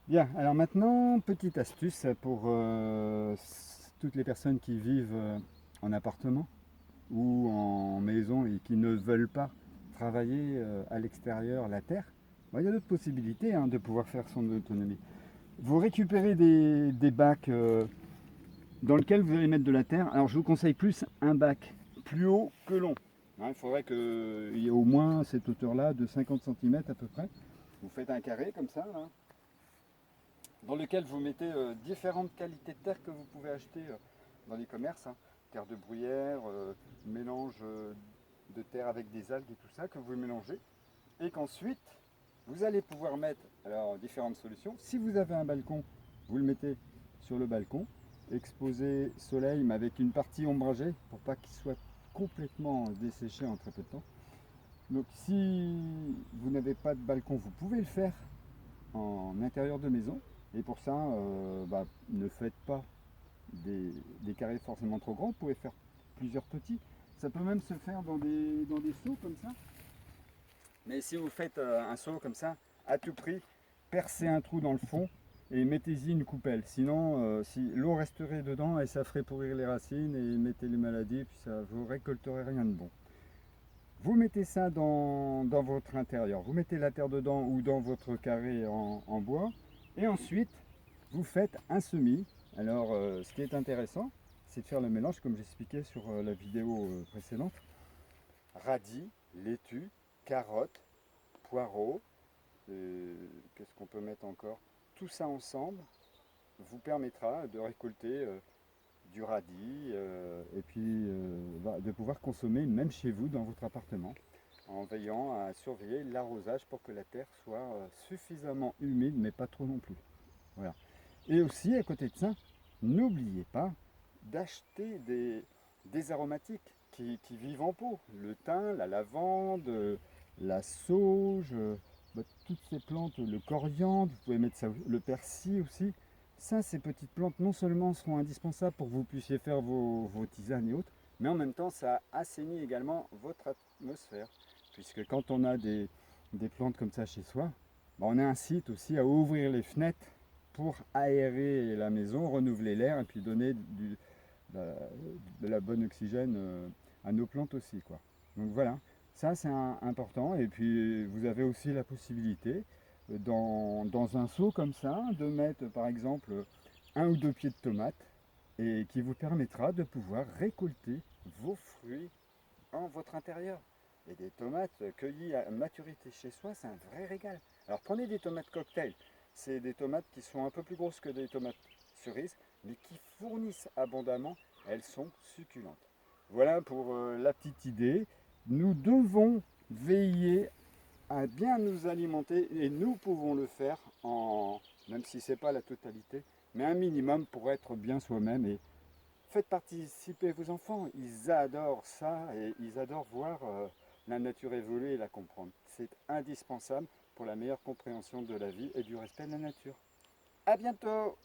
Bien, alors maintenant, petite astuce pour toutes les personnes qui vivent en appartement ou en maison et qui ne veulent pas travailler à l'extérieur la terre. Bon, il y a d'autres possibilités hein, de pouvoir faire son autonomie. Vous récupérez des bacs dans lesquels vous allez mettre de la terre. Alors je vous conseille plus un bac plus haut que long. Hein, il faudrait qu'il y ait au moins cette hauteur-là de 50 cm à peu près. Vous faites un carré comme ça, là, dans lequel vous mettez différentes qualités de terre que vous pouvez acheter dans les commerces. Hein. Terre de bruyère, mélange de terre avec des algues et tout ça que vous mélangez. Et qu'ensuite, vous allez pouvoir mettre alors, différentes solutions. Si vous avez un balcon, vous le mettez sur le balcon, exposé soleil, mais avec une partie ombragée pour pas qu'il soit complètement desséché en très peu de temps. Donc si vous n'avez pas de balcon, vous pouvez le faire en intérieur de maison. Et pour ça, ne faites pas des carrés forcément trop grands. Vous pouvez faire plusieurs petits. Ça peut même se faire dans des seaux comme ça. Mais si vous faites un seau comme ça, à tout prix, percez un trou dans le fond et mettez-y une coupelle. Sinon, si l'eau resterait dedans et ça ferait pourrir les racines et mettez les maladies, puis ça vous récolterez rien de bon. Vous mettez ça dans votre intérieur. Vous mettez la terre dedans ou dans votre carré en bois. Et ensuite, vous faites un semis. Alors, ce qui est intéressant, c'est de faire le mélange, comme j'expliquais sur la vidéo précédente. Radis, laitue, carottes, poireaux. Qu'est-ce qu'on peut mettre encore? Tout ça ensemble vous permettra de récolter du radis et puis de pouvoir consommer même chez vous dans votre appartement en veillant à surveiller l'arrosage pour que la terre soit suffisamment humide mais pas trop non plus. Voilà. Et aussi à côté de ça, n'oubliez pas d'acheter des aromatiques qui vivent en pot. Le thym, la lavande, la sauge, toutes ces plantes, le coriandre, vous pouvez mettre ça, le persil aussi. Ça, ces petites plantes, non seulement seront indispensables pour que vous puissiez faire vos tisanes et autres, mais en même temps, ça assainit également votre atmosphère. Puisque quand on a des plantes comme ça chez soi, on incite aussi à ouvrir les fenêtres pour aérer la maison, renouveler l'air et puis donner de la bonne oxygène à nos plantes aussi, quoi. Donc voilà, ça c'est important. Et puis vous avez aussi la possibilité dans un seau comme ça de mettre par exemple un ou deux pieds de tomates et qui vous permettra de pouvoir récolter vos fruits en votre intérieur. Et des tomates cueillies à maturité chez soi, c'est un vrai régal. Alors prenez des tomates cocktail. C'est des tomates qui sont un peu plus grosses que des tomates cerises, mais qui fournissent abondamment. Elles sont succulentes. Voilà pour la petite idée. Nous devons veiller à bien nous alimenter et nous pouvons le faire même si ce n'est pas la totalité, mais un minimum pour être bien soi-même. Et faites participer vos enfants, ils adorent ça et ils adorent voir la nature évoluer et la comprendre. C'est indispensable pour la meilleure compréhension de la vie et du respect de la nature. A bientôt!